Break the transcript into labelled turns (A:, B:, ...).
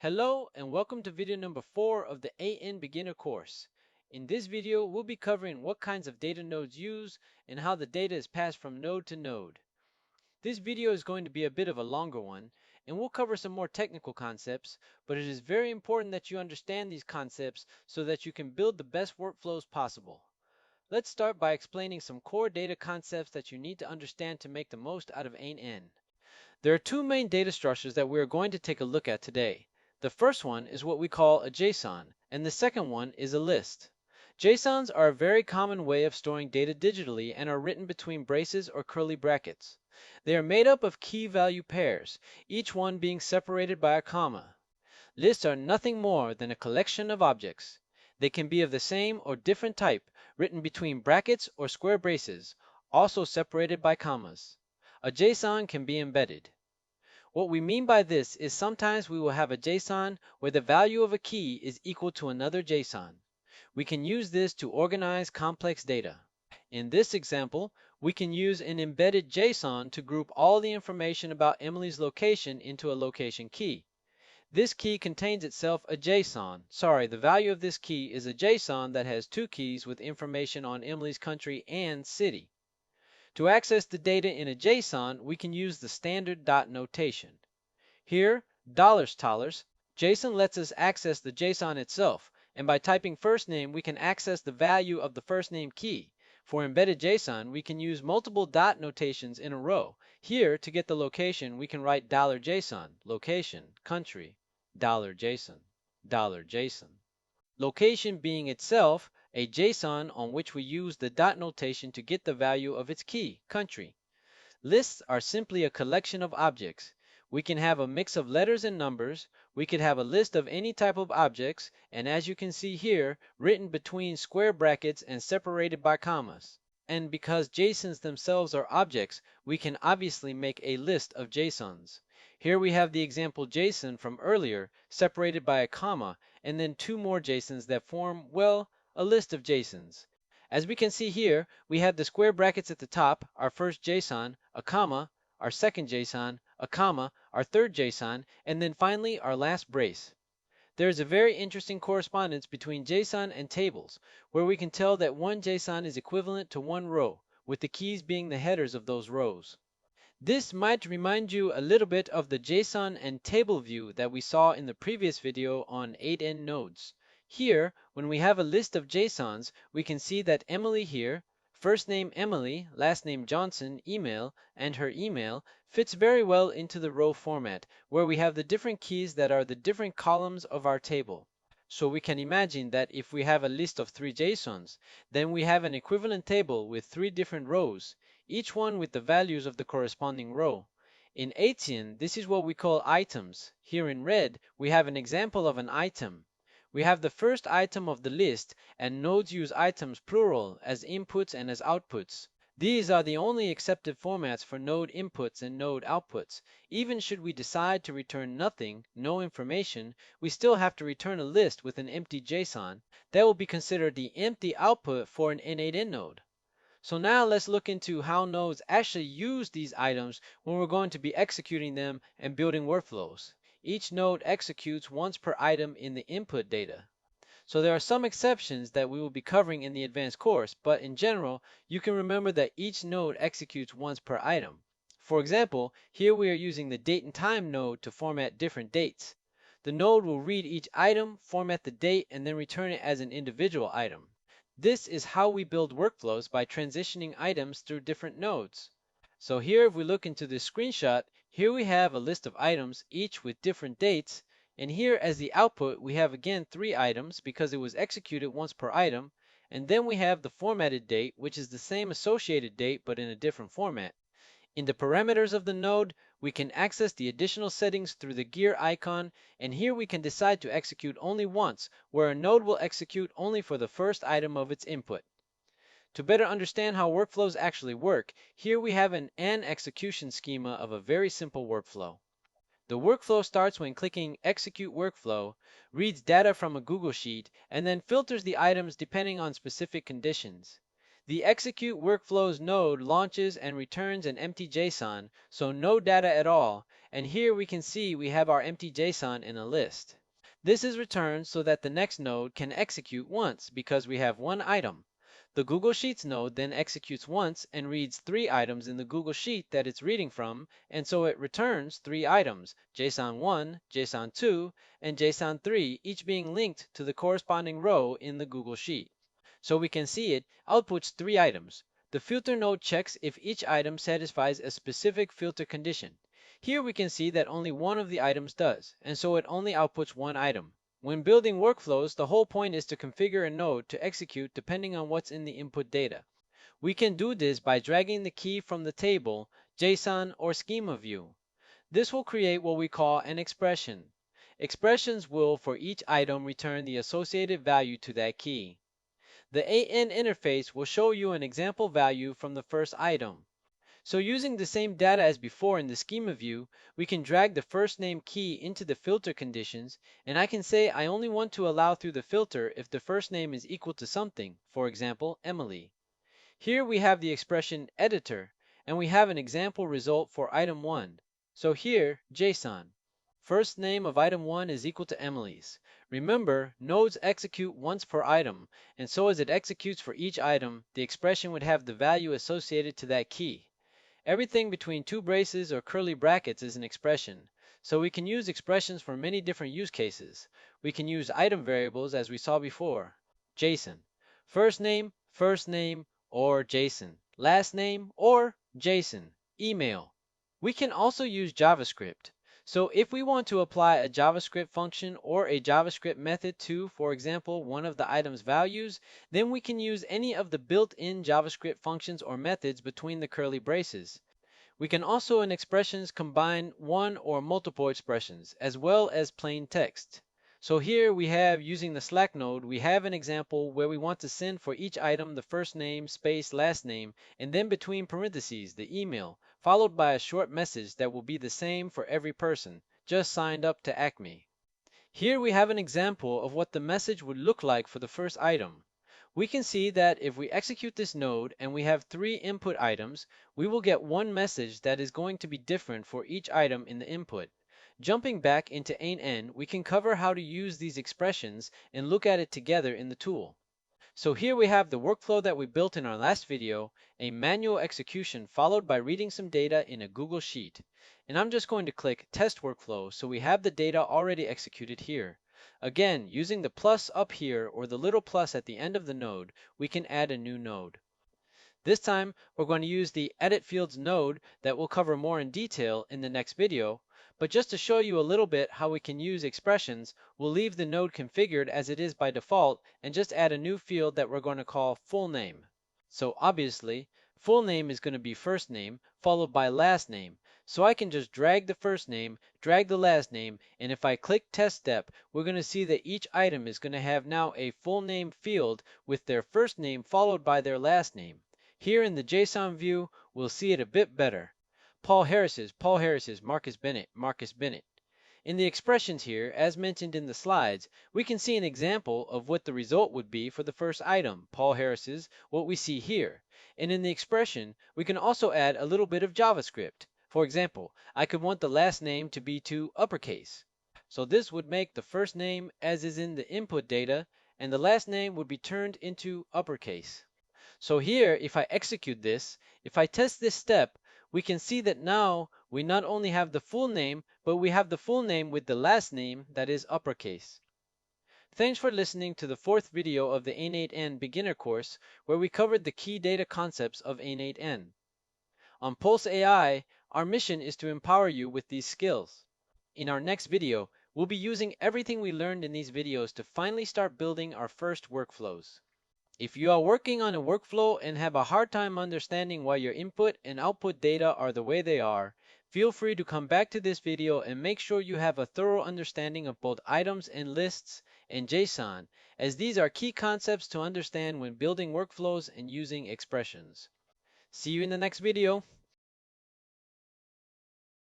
A: Hello and welcome to video number 4 of the n8n beginner course. In this video, we'll be covering what kinds of data nodes use and how the data is passed from node to node. This video is going to be a bit of a longer one, and we'll cover some more technical concepts, but it is very important that you understand these concepts so that you can build the best workflows possible. Let's start by explaining some core data concepts that you need to understand to make the most out of n8n. There are two main data structures that we are going to take a look at today. The first one is what we call a JSON, and the second one is a list. JSONs are a very common way of storing data digitally and are written between braces or curly brackets. They are made up of key value pairs, each one being separated by a comma. Lists are nothing more than a collection of objects. They can be of the same or different type, written between brackets or square braces, also separated by commas. A JSON can be embedded. What we mean by this is sometimes we will have a JSON where the value of a key is equal to another JSON. We can use this to organize complex data. In this example, we can use an embedded JSON to group all the information about Emily's location into a location key. This key contains itself a JSON. The value of this key is a JSON that has two keys with information on Emily's country and city. To access the data in a JSON, we can use the standard dot notation. Here, $, lets us access the JSON itself, and by typing first name, we can access the value of the first name key. For embedded JSON, we can use multiple dot notations in a row. Here, to get the location, we can write $JSON, location, country, $JSON, $JSON. Location being itself a JSON on which we use the dot notation to get the value of its key, country. Lists are simply a collection of objects. We can have a mix of letters and numbers. We could have a list of any type of objects, and as you can see here, written between square brackets and separated by commas. And because JSONs themselves are objects, we can obviously make a list of JSONs. Here we have the example JSON from earlier, separated by a comma, and then two more JSONs that form, well, a list of JSONs. As we can see here, we have the square brackets at the top, our first JSON, a comma, our second JSON, a comma, our third JSON, and then finally our last brace. There is a very interesting correspondence between JSON and tables, where we can tell that one JSON is equivalent to one row, with the keys being the headers of those rows. This might remind you a little bit of the JSON and table view that we saw in the previous video on n8n nodes. Here, when we have a list of JSONs, we can see that Emily here, first name Emily, last name Johnson, email, and her email fits very well into the row format, where we have the different keys that are the different columns of our table. So we can imagine that if we have a list of 3 JSONs, then we have an equivalent table with 3 different rows, each one with the values of the corresponding row. In n8n, this is what we call items. Here in red, we have an example of an item. We have the first item of the list, and nodes use items plural as inputs and as outputs. These are the only accepted formats for node inputs and node outputs. Even should we decide to return nothing, no information, we still have to return a list with an empty JSON. That will be considered the empty output for an n8n node. So now let's look into how nodes actually use these items when we're going to be executing them and building workflows. Each node executes once per item in the input data. So there are some exceptions that we will be covering in the advanced course, but in general, you can remember that each node executes once per item. For example, here we are using the date and time node to format different dates. The node will read each item, format the date, and then return it as an individual item. This is how we build workflows by transitioning items through different nodes. So here if we look into this screenshot, here we have a list of items, each with different dates, and here as the output we have again 3 items because it was executed once per item, and then we have the formatted date, which is the same associated date but in a different format. In the parameters of the node, we can access the additional settings through the gear icon, and here we can decide to execute only once, where a node will execute only for the first item of its input. To better understand how workflows actually work, here we have an n execution schema of a very simple workflow. The workflow starts when clicking Execute Workflow, reads data from a Google Sheet, and then filters the items depending on specific conditions. The execute workflows node launches and returns an empty JSON, so no data at all, and here we can see we have our empty JSON in a list. This is returned so that the next node can execute once because we have one item. The Google Sheets node then executes once and reads 3 items in the Google Sheet that it's reading from, and so it returns 3 items, JSON1, JSON2, and JSON3, each being linked to the corresponding row in the Google Sheet. So we can see it outputs 3 items. The filter node checks if each item satisfies a specific filter condition. Here we can see that only one of the items does, and so it only outputs one item. When building workflows, the whole point is to configure a node to execute depending on what's in the input data. We can do this by dragging the key from the table, JSON, or schema view. This will create what we call an expression. Expressions will, for each item, return the associated value to that key. The n8n interface will show you an example value from the first item. So using the same data as before in the schema view, we can drag the first name key into the filter conditions, and I can say I only want to allow through the filter if the first name is equal to something, for example, Emily. Here we have the expression editor, and we have an example result for item 1. So here, JSON. First name of item 1 is equal to Emily's. Remember, nodes execute once per item, and so as it executes for each item, the expression would have the value associated to that key. Everything between 2 braces or curly brackets is an expression, so we can use expressions for many different use cases. We can use item variables as we saw before. JSON. First name, or JSON. Last name, or JSON. Email. We can also use JavaScript. So if we want to apply a JavaScript function or a JavaScript method to, for example, one of the item's values, then we can use any of the built-in JavaScript functions or methods between the curly braces. We can also in expressions combine one or multiple expressions, as well as plain text. So here we have, using the Slack node, we have an example where we want to send for each item the first name, space, last name, and then between parentheses, the email, followed by a short message that will be the same for every person, just signed up to Acme. Here we have an example of what the message would look like for the first item. We can see that if we execute this node and we have 3 input items, we will get one message that is going to be different for each item in the input. Jumping back into n8n, we can cover how to use these expressions and look at it together in the tool. So here we have the workflow that we built in our last video, a manual execution followed by reading some data in a Google Sheet. And I'm just going to click Test Workflow so we have the data already executed here. Again, using the plus up here or the little plus at the end of the node, we can add a new node. This time, we're going to use the Edit Fields node that we'll cover more in detail in the next video, but just to show you a little bit how we can use expressions, we'll leave the node configured as it is by default and just add a new field that we're going to call full name. So obviously, full name is going to be first name followed by last name. So I can just drag the first name, drag the last name, and if I click test step, we're going to see that each item is going to have now a full name field with their first name followed by their last name. Here in the JSON view, we'll see it a bit better. Paul Harris's, Marcus Bennett. In the expressions here, as mentioned in the slides, we can see an example of what the result would be for the first item, Paul Harris's, what we see here. And in the expression, we can also add a little bit of JavaScript. For example, I could want the last name to be to uppercase. So this would make the first name as is in the input data, and the last name would be turned into uppercase. So here, if I execute this, if I test this step, we can see that now we not only have the full name, but we have the full name with the last name that is uppercase. Thanks for listening to the 4th video of the n8n beginner course where we covered the key data concepts of n8n. On PulseAI, our mission is to empower you with these skills. In our next video, we'll be using everything we learned in these videos to finally start building our first workflows. If you are working on a workflow and have a hard time understanding why your input and output data are the way they are, feel free to come back to this video and make sure you have a thorough understanding of both items and lists and JSON, as these are key concepts to understand when building workflows and using expressions. See you in the next video.